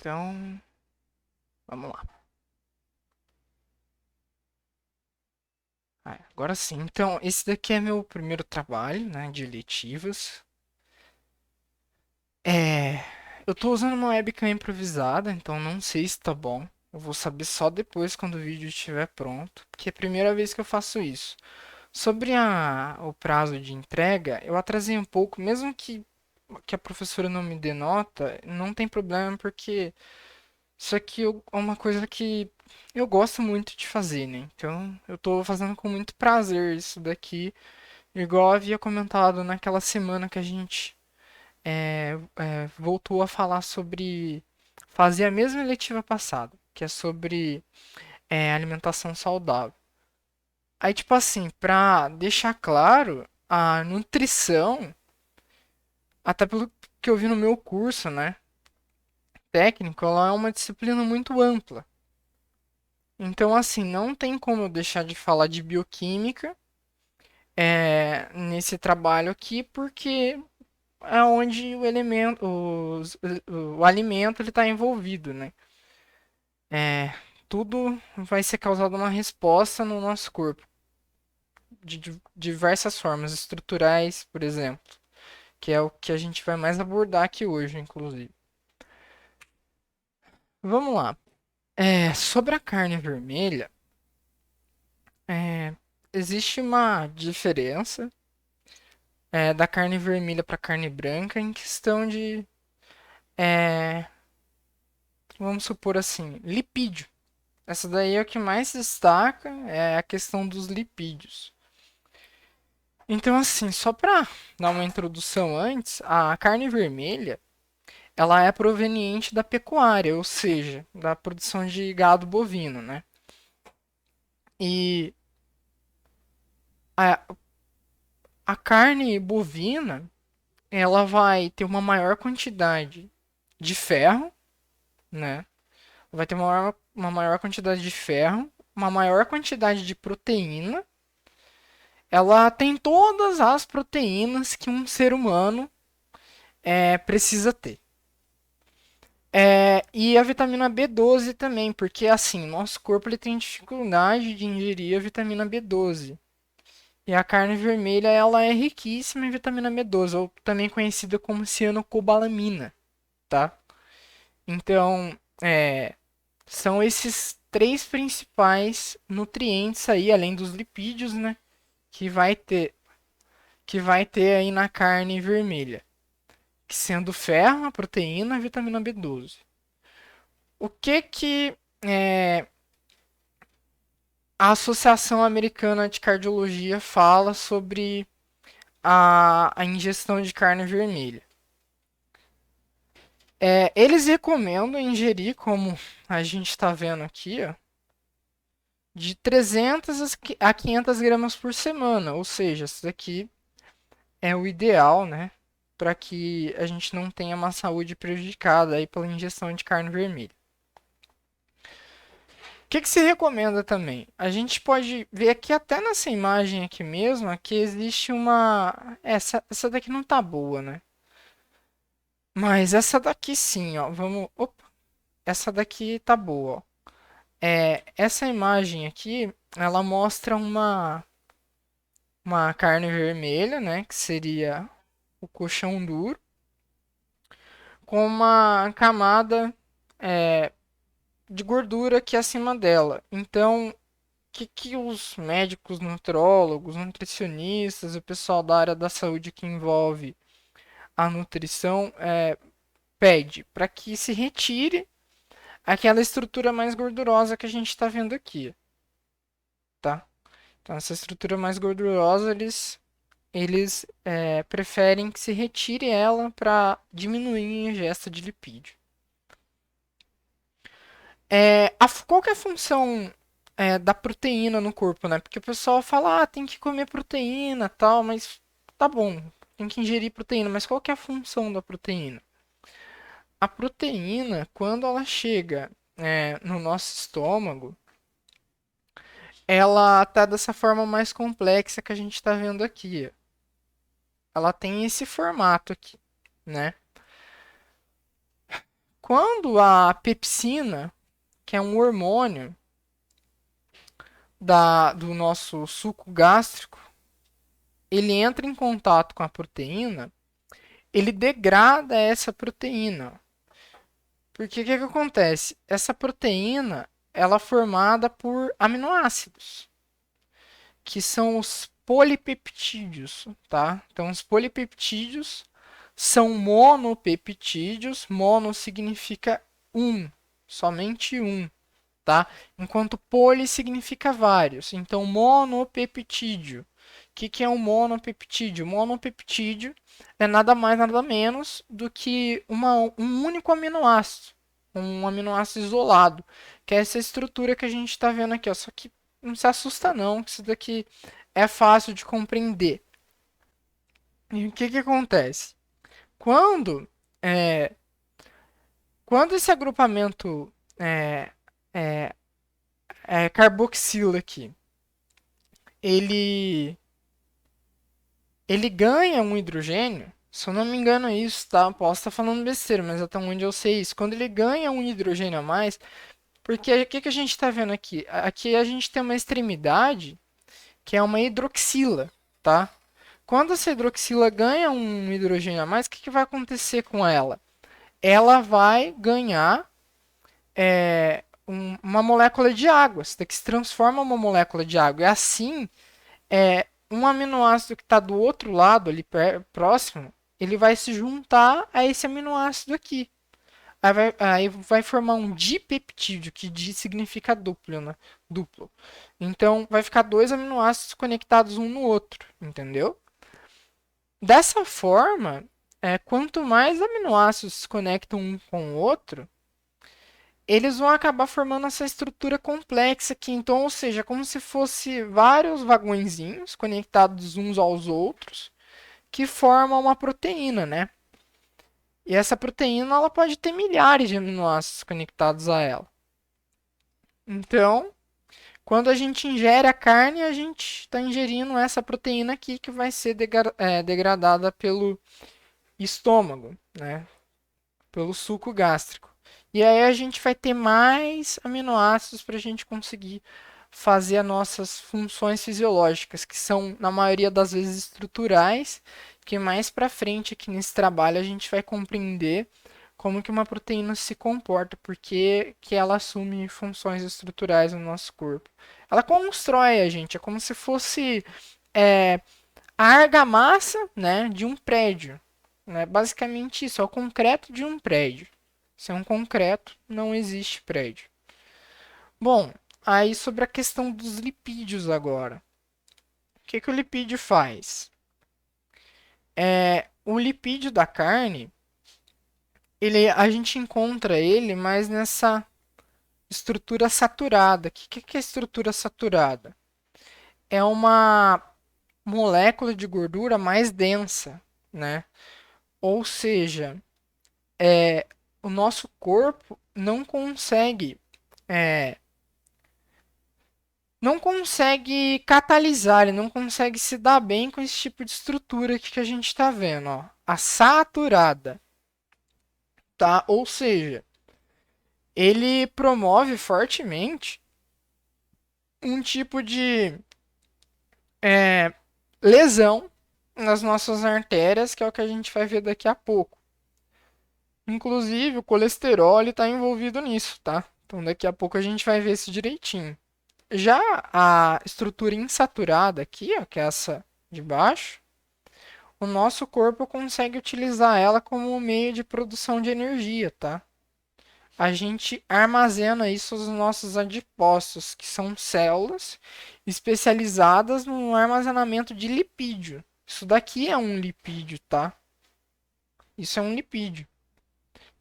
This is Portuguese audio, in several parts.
Então, vamos lá. Agora sim. Então, esse daqui é meu primeiro trabalho, né, de letivas. É, eu tô usando uma webcam improvisada, então não sei se tá bom. Eu vou saber só depois quando o vídeo estiver pronto, porque é a primeira vez que eu faço isso. Sobre o prazo de entrega, eu atrasei um pouco, mesmo que a professora não me dê nota, não tem problema, porque isso aqui é uma coisa que eu gosto muito de fazer, né? Então eu tô fazendo com muito prazer isso daqui, igual eu havia comentado naquela semana que a gente voltou a falar sobre fazer a mesma eletiva passada, que é sobre alimentação saudável. Aí, tipo assim, pra deixar claro, a nutrição, até pelo que eu vi no meu curso, né, técnico, ela é uma disciplina muito ampla. Então, assim, não tem como eu deixar de falar de bioquímica nesse trabalho aqui, porque é onde o elemento, o alimento ele está envolvido, né? É, tudo vai ser causado uma resposta no nosso corpo, de diversas formas, estruturais, por exemplo, que é o que a gente vai mais abordar aqui hoje, inclusive. Vamos lá. Sobre a carne vermelha, é, existe uma diferença da carne vermelha para carne branca em questão de, é, vamos supor assim, lipídio. Essa daí é o que mais se destaca, é a questão dos lipídios. Então, assim, só para dar uma introdução antes, a carne vermelha, ela é proveniente da pecuária, ou seja, da produção de gado bovino, né? E a, a carne bovina, ela vai ter uma maior quantidade de ferro, né? Vai ter uma maior quantidade de ferro, uma maior quantidade de proteína. Ela tem todas as proteínas que um ser humano precisa ter. E a vitamina B12 também, porque assim, nosso corpo ele tem dificuldade de ingerir a vitamina B12. E a carne vermelha ela é riquíssima em vitamina B12, ou também conhecida como cianocobalamina, tá? Então, são esses três principais nutrientes aí, além dos lipídios, né, que vai ter que vai ter aí na carne vermelha, que sendo ferro, a proteína, a vitamina B12. O que que a Associação Americana de Cardiologia fala sobre a ingestão de carne vermelha? Eles recomendam ingerir, como a gente está vendo aqui, ó, de 300 a 500 gramas por semana, ou seja, isso daqui é o ideal, né, para que a gente não tenha uma saúde prejudicada aí pela ingestão de carne vermelha. O que se recomenda também? A gente pode ver aqui até nessa imagem aqui mesmo, que existe uma... Essa daqui não tá boa, né? Mas essa daqui sim, ó. Vamos... Opa, essa daqui tá boa, ó. Essa imagem aqui, ela mostra uma carne vermelha, né? Que seria o coxão duro, com uma camada de gordura aqui acima dela. Então, que os médicos, nutrólogos, nutricionistas, o pessoal da área da saúde que envolve a nutrição pede para que se retire aquela estrutura mais gordurosa que a gente está vendo aqui, tá? Então essa estrutura mais gordurosa eles preferem que se retire ela para diminuir a ingesta de lipídio. Qual que é a função da proteína no corpo, né? Porque o pessoal fala, tem que comer proteína, tal, mas tá bom, tem que ingerir proteína, mas qual que é a função da proteína? A proteína, quando ela chega no nosso estômago, ela tá dessa forma mais complexa que a gente está vendo aqui. Ela tem esse formato aqui, né? quando a pepsina, que é um hormônio do nosso suco gástrico, ele entra em contato com a proteína, ele degrada essa proteína. Porque o que acontece? Essa proteína ela é formada por aminoácidos, que são os polipeptídeos, tá? Então, os polipeptídeos são monopeptídeos. Mono significa um, somente um, tá? Enquanto poli significa vários. Então, monopeptídeo. O que é um monopeptídeo? Monopeptídeo é nada mais, nada menos do que um único aminoácido. Um aminoácido isolado. Que é essa estrutura que a gente está vendo aqui. Ó. Só que não se assusta não, que isso daqui é fácil de compreender. E o que acontece? Quando, é, quando esse agrupamento é, é, carboxila aqui, ele, ele ganha um hidrogênio, se eu não me engano é isso, tá? Posso estar falando besteira, mas até onde eu sei isso. Quando ele ganha um hidrogênio a mais, porque o que a gente está vendo aqui? Aqui a gente tem uma extremidade que é uma hidroxila, tá? Quando essa hidroxila ganha um hidrogênio a mais, o que vai acontecer com ela? Ela vai ganhar uma molécula de água. Isso daqui se transforma em uma molécula de água. E assim, um aminoácido que está do outro lado, ali próximo, ele vai se juntar a esse aminoácido aqui. Aí vai formar um dipeptídeo, que di significa duplo, né? Duplo. Então, vai ficar dois aminoácidos conectados um no outro, entendeu? Dessa forma, quanto mais aminoácidos se conectam um com o outro, eles vão acabar formando essa estrutura complexa aqui. Então, ou seja, como se fosse vários vagõezinhos conectados uns aos outros que formam uma proteína, né? E essa proteína ela pode ter milhares de aminoácidos conectados a ela. Então, quando a gente ingere a carne, a gente está ingerindo essa proteína aqui que vai ser degradada pelo estômago, né? Pelo suco gástrico. E aí a gente vai ter mais aminoácidos para a gente conseguir fazer as nossas funções fisiológicas, que são, na maioria das vezes, estruturais, que mais para frente aqui nesse trabalho a gente vai compreender como que uma proteína se comporta, porque que ela assume funções estruturais no nosso corpo. Ela constrói a gente, é como se fosse a argamassa, né, de um prédio. Né? Basicamente isso, é o concreto de um prédio. Sem um concreto, não existe prédio. Bom, aí sobre a questão dos lipídios agora. O que o lipídio faz? O lipídio da carne, a gente encontra ele mais nessa estrutura saturada. O que é estrutura saturada? É uma molécula de gordura mais densa, né? Ou seja, o nosso corpo é, não consegue catalisar, ele não consegue se dar bem com esse tipo de estrutura aqui que a gente está vendo, ó, a saturada, tá? Ou seja, ele promove fortemente um tipo de é, lesão nas nossas artérias, que é o que a gente vai ver daqui a pouco. Inclusive, o colesterol está envolvido nisso, tá? Então, daqui a pouco a gente vai ver isso direitinho. Já a estrutura insaturada aqui, ó, que é essa de baixo, o nosso corpo consegue utilizar ela como um meio de produção de energia, tá? A gente armazena isso nos nossos adipócitos, que são células especializadas no armazenamento de lipídio. Isso daqui é um lipídio, tá? Isso é um lipídio.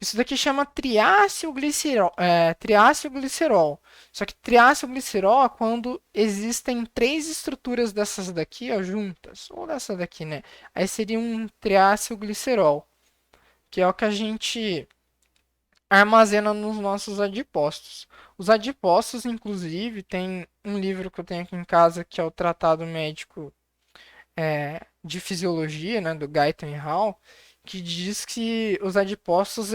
Isso daqui chama triacilglicerol, triacilglicerol. Só que triacilglicerol é quando existem três estruturas dessas daqui, ó, juntas. Ou dessa daqui, né? Aí seria um triacilglicerol, que é o que a gente armazena nos nossos adipócitos. Os adipócitos, inclusive, tem um livro que eu tenho aqui em casa que é o Tratado Médico de Fisiologia, né, do Guyton e Hall, que diz que os adipócitos